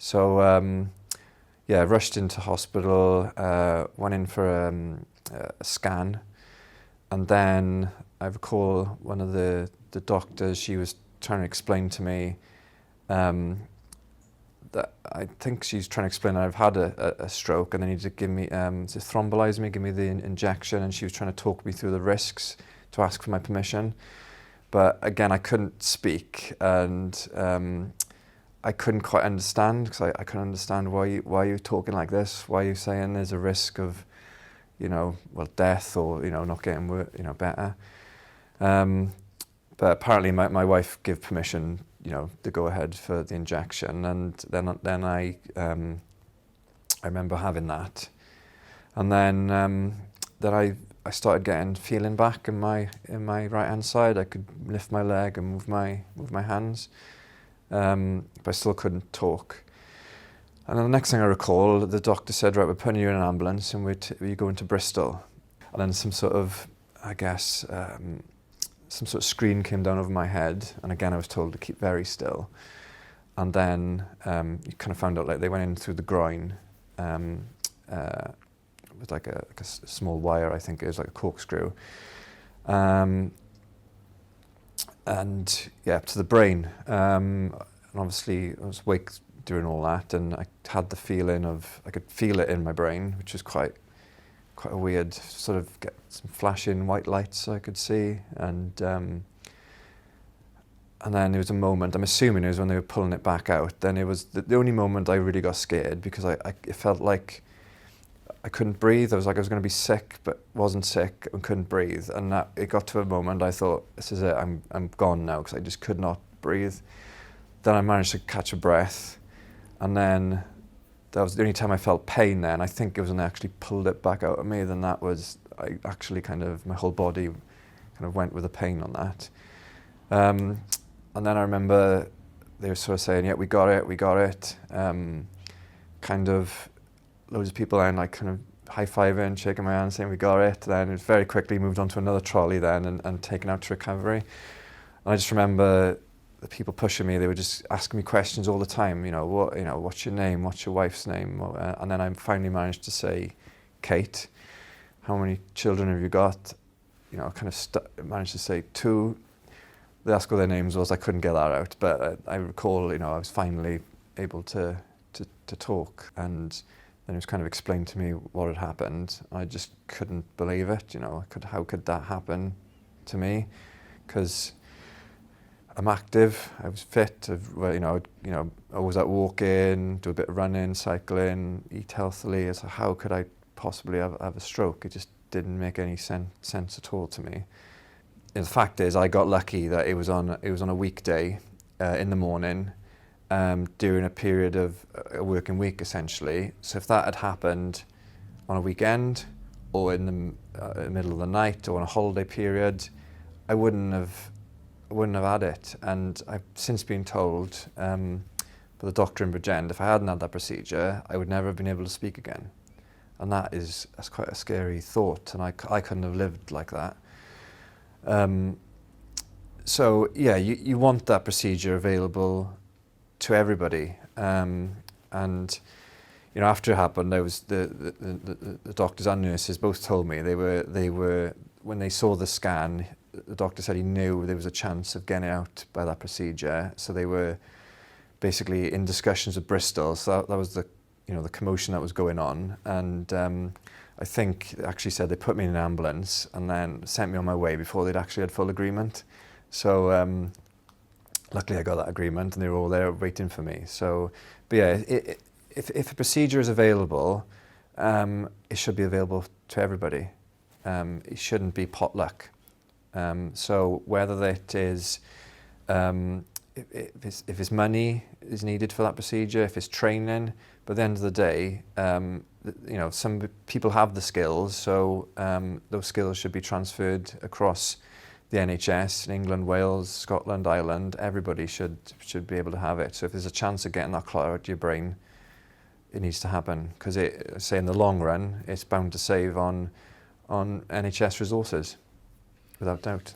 So yeah, rushed into hospital, went in for a scan, and then I recall one of the doctors, she was trying to explain to me that I think she's trying to explain that I've had a stroke and they need to give me, to thrombolize me, give me the injection, and she was trying to talk me through the risks to ask for my permission. But again, I couldn't speak, and I couldn't quite understand, because I couldn't understand why are you talking like this? Why are you saying there's a risk of, well, death or, not getting, better? But apparently my wife gave permission, to go ahead for the injection, and then I remember having that, and then I started getting feeling back in my right hand side. I could lift my leg and move my hands, but I still couldn't talk. And then the next thing I recall, the doctor said, right, we're putting you in an ambulance and we're going to Bristol. And then some sort of, I guess, some sort of screen came down over my head, and again I was told to keep very still. And then you kind of found out, like, they went in through the groin with like a small wire, I think it was like a corkscrew, and yeah, to the brain. And obviously I was awake during all that, and I had the feeling of, I could feel it in my brain, which was quite a weird, sort of get some flashing white lights I could see, and then there was a moment, I'm assuming it was when they were pulling it back out, then it was the only moment I really got scared, because it felt like I couldn't breathe. I was like I was going to be sick, but wasn't sick and couldn't breathe, and it got to a moment I thought, this is it, I'm gone now, because I just could not breathe. Then I managed to catch a breath, and then that was the only time I felt pain then. I think it was when they actually pulled it back out of me, then I actually kind of, my whole body kind of went with the pain on that. And then I remember they were sort of saying, yeah, we got it. Kind of loads of people then, like, kind of high-fiving, shaking my hand, saying we got it. Then it very quickly moved on to another trolley then and taken out to recovery. And I just remember the people pushing me, they were just asking me questions all the time, what's your name, what's your wife's name? And then I finally managed to say, Kate, how many children have you got? I kind of managed to say 2. They asked what their names was, I couldn't get that out, but I recall, I was finally able to talk, and then it was kind of explained to me what had happened. I just couldn't believe it, how could that happen to me? Because I'm active, I was fit, I was out walking, do a bit of running, cycling, eat healthily. So how could I possibly have a stroke? It just didn't make any sense at all to me. And the fact is, I got lucky that it was on a weekday in the morning, during a period of a working week essentially. So if that had happened on a weekend or in the middle of the night or on a holiday period, I wouldn't have had it. And I've since been told by the doctor in Bridgend, if I hadn't had that procedure, I would never have been able to speak again. And that's quite a scary thought, and I couldn't have lived like that. So yeah, you want that procedure available to everybody. And after it happened, there was the doctors and nurses both told me they were when they saw the scan, the doctor said he knew there was a chance of getting out by that procedure. So they were basically in discussions with Bristol. So that was the commotion that was going on. And I think they actually said they put me in an ambulance and then sent me on my way before they'd actually had full agreement. So luckily I got that agreement, and they were all there waiting for me. So, but yeah, if a procedure is available, it should be available to everybody. It shouldn't be potluck. So whether that is, if it's money is needed for that procedure, if it's training, but at the end of the day, some people have the skills, so those skills should be transferred across the NHS in England, Wales, Scotland, Ireland. Everybody should be able to have it. So if there's a chance of getting that clot out of your brain, it needs to happen, because say in the long run, it's bound to save on NHS resources, without doubt.